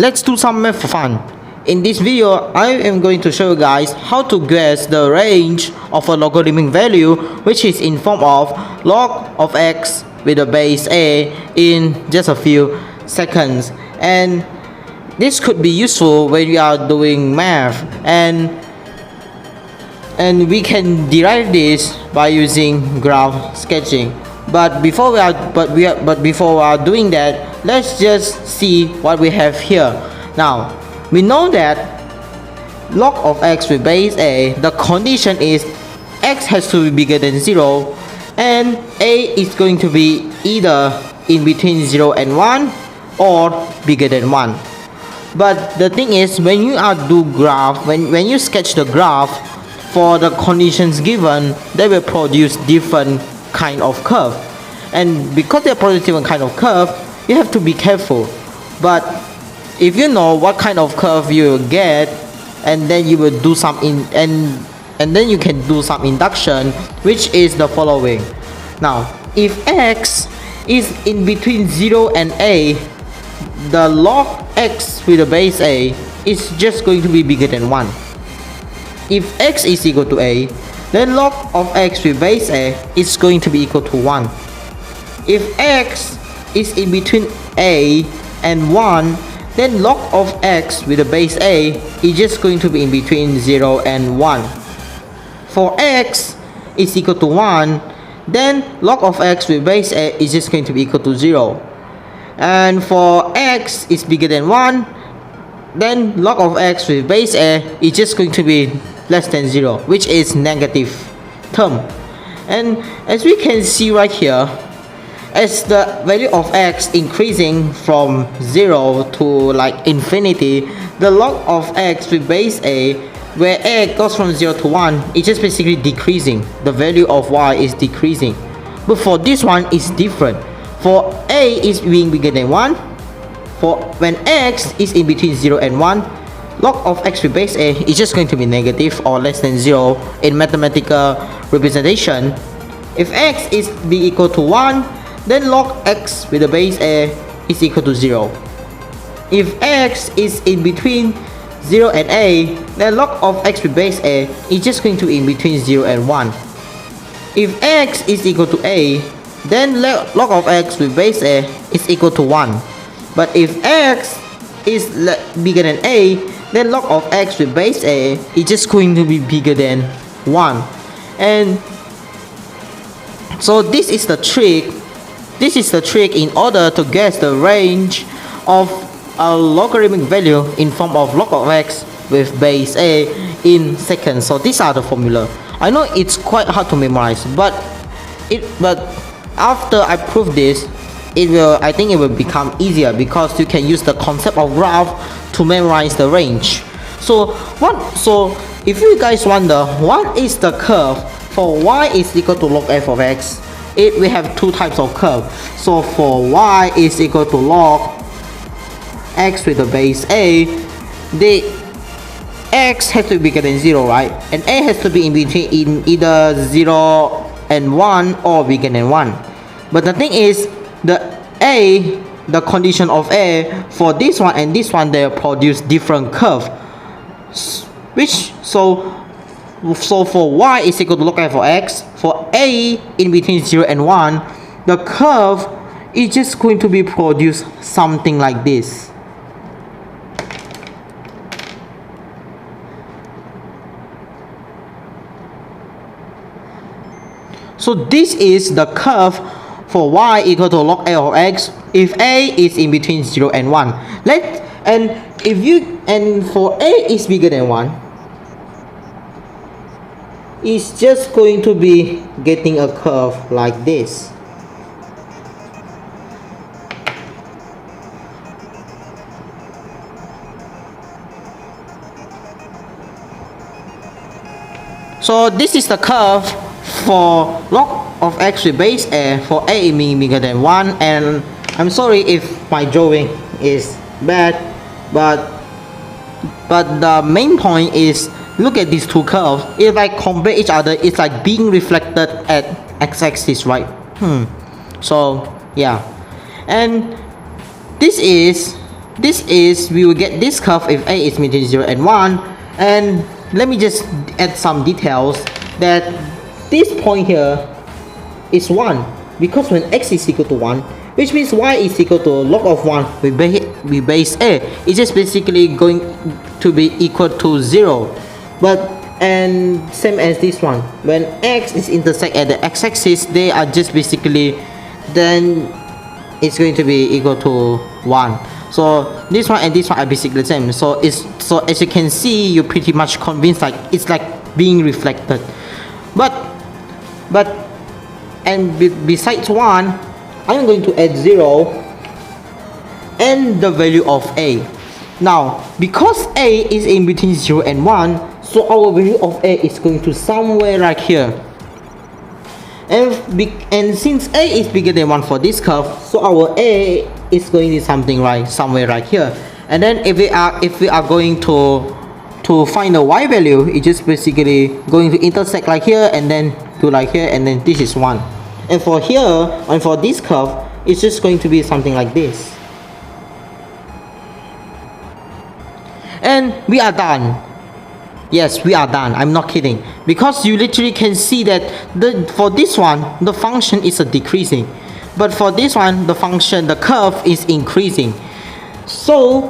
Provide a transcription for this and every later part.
let's do some math for fun. In this video, I am going to show you guys how to guess the range of a logarithmic value, which is in form of log of x with the base a in just a few seconds. And this could be useful when we are doing math, and we can derive this by using graph sketching. But before we are doing that, let's just see what we have here. Now, we know that log of x with base a, the condition is x has to be bigger than 0 and a is going to be either in between 0 and 1 or bigger than 1. But the thing is, when you do graph, when you sketch the graph for the conditions given, they will produce different kind of curve, and because they produce different kind of curve, you have to be careful. But if you know what kind of curve you will get, and then you will do some and then you can do some induction, which is the following. Now, if x is in between 0 and a, the log x with the base a is just going to be bigger than 1. If x is equal to a, then log of x with base a is going to be equal to 1. If x is in between a and 1, then log of x with the base a is just going to be in between 0 and 1. For x is equal to 1, then log of x with base a is just going to be equal to 0. And for x is bigger than 1, then log of x with base a is just going to be less than 0, which is negative term. And as we can see right here, as the value of x increasing from 0 to like infinity, the log of x with base a, where a goes from 0 to 1, is just basically decreasing. The value of y is decreasing. But for this one, it's different. For a is being bigger than 1, for when x is in between 0 and 1, log of x with base a is just going to be negative or less than 0 in mathematical representation. If x is be equal to 1, then log x with the base a is equal to 0. If x is in between 0 and a, then log of x with base a is just going to be in between 0 and 1. If x is equal to a, then log of x with base a is equal to 1. But if x is bigger than a, then log of x with base a is just going to be bigger than 1. And so this is the trick. This is the trick in order to guess the range of a logarithmic value in form of log of x with base a in seconds. So these are the formula. I know it's quite hard to memorize, but after I prove this, I think it will become easier, because you can use the concept of graph to memorize the range. So if you guys wonder what is the curve for y is equal to log f of x, we have two types of curve. So for y is equal to log x with the base a, the x has to be bigger than 0, right? And a has to be in between in either 0 and 1 or bigger than 1. But the thing is, the condition of a for this one and this one, they produce different curve. So for y is equal to log f of x, for a in between 0 and 1, the curve is just going to be produced something like this. So this is the curve for y equal to log f of x if a is in between 0 and 1. And for a is bigger than 1, it's just going to be getting a curve like this. So this is the curve for log of x with base a for a being bigger than 1. And I'm sorry if my drawing is bad, but the main point is, look at these two curves. If I compare each other, it's like being reflected at x-axis, right? So yeah, and this is this is, we will get this curve if a is between 0 and 1. And let me just add some details that this point here is 1 because when x is equal to 1, which means y is equal to log of 1 with base a, it's just basically going to be equal to 0. But and same as this one, when x is intersect at the x-axis, they are just basically, then it's going to be equal to 1. So this one and this one are basically the same. So as you can see, you're pretty much convinced like it's like being reflected. But besides 1, I'm going to add 0 and the value of a. Now because a is in between 0 and 1, so our value of a is going to somewhere right here. And since a is bigger than 1 for this curve, so our a is going to be something right somewhere right here. And then if we are going to find the y value, it's just basically going to intersect like here and then to like here, and then this is 1. And for here and for this curve, it's just going to be something like this. And we are done. Yes, we are done. I'm not kidding. Because you literally can see that for this one, the function is decreasing. But for this one, the curve is increasing. So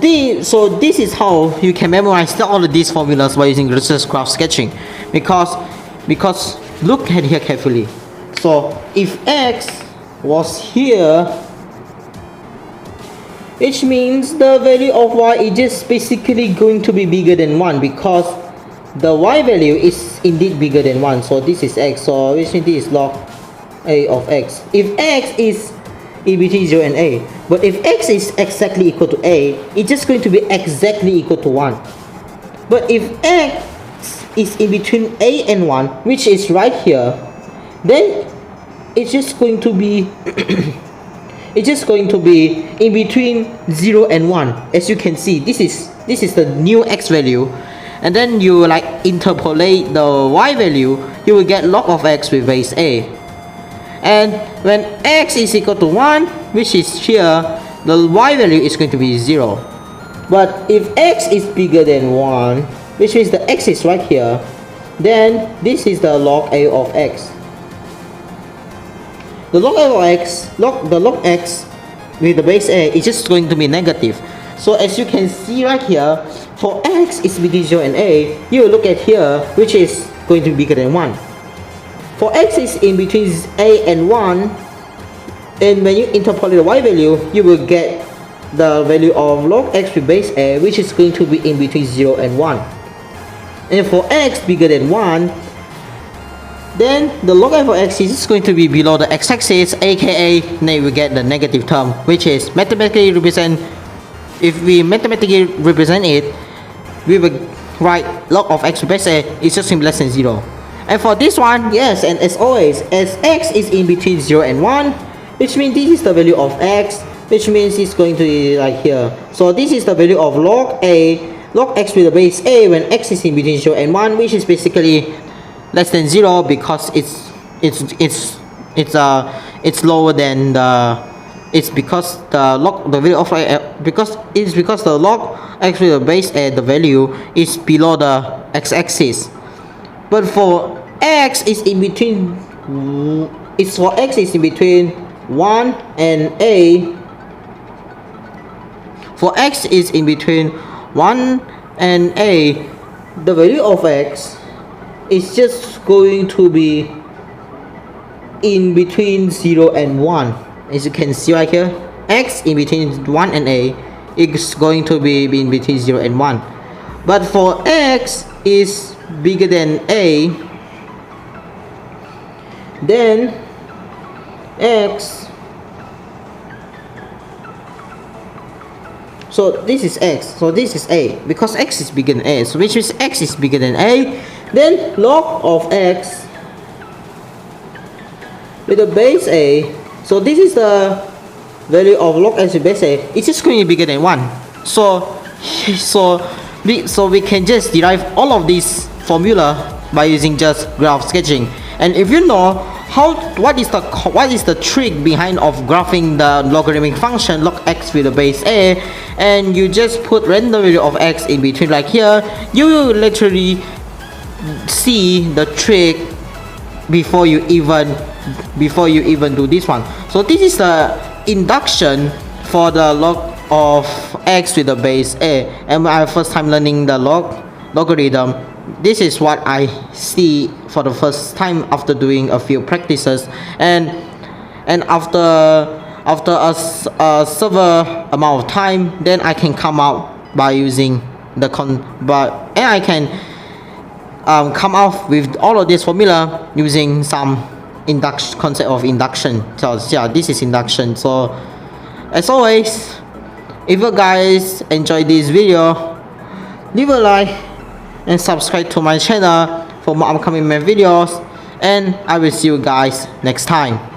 this is how you can memorize all of these formulas by using research graph sketching. Because look at here carefully. So if x was here, which means the value of y is just basically going to be bigger than 1 because the y value is indeed bigger than 1. So this is x, so which means this is log a of x. If x is in between 0 and a, but if x is exactly equal to a, it's just going to be exactly equal to 1. But if x is in between a and 1, which is right here, then it's just going to be it's just going to be in between 0 and 1. As you can see, this is the new x value, and then you like interpolate the y value, you will get log of x with base a. And when x is equal to 1, which is here, the y value is going to be 0. But if x is bigger than 1, which means the x is right here, then this is the log a of x. The log a of x, the log x with the base a is just going to be negative. So as you can see right here, for x is between 0 and a, you will look at here, which is going to be bigger than 1. For x is in between a and 1, and when you interpolate the y value, you will get the value of log x with base a, which is going to be in between 0 and 1. And for x bigger than 1, then the log f of x is going to be below the x-axis, aka then we get the negative term, which is mathematically represent. If we mathematically represent it, we will write log of x with base a is just simply less than 0. And for this one, yes, and as always, as x is in between 0 and 1, which means this is the value of x, which means it's going to be like here. So this is the value of log x with the base a when x is in between 0 and 1, which is basically less than 0 because it's lower than the log x with the base a, the value is below the x-axis. But for x is in between 1 and a. For x is in between 1 and a, the value of x is just going to be in between 0 and 1. As you can see right here, x in between 1 and a is going to be in between 0 and 1. But for x is bigger than a, then x, so this is x, so this is a, because x is bigger than a, so which means x is bigger than a, then log of x with the base a, so this is the value of log x with base a, it's just going to be bigger than 1. So we can just derive all of these formula by using just graph sketching. And if you know what is the trick behind of graphing the logarithmic function log x with the base a, and you just put random value of x in between like here. You will literally see the trick before you even do this one. So this is the induction for the log of x with the base a, and when I first time learning the logarithm, this is what I see for the first time after doing a few practices, and after a several amount of time, then I can come out by using the and I can come out with all of this formula using some concept of induction. So yeah, this is induction. So as always, if you guys enjoyed this video, leave a like and subscribe to my channel for more upcoming videos, and I will see you guys next time.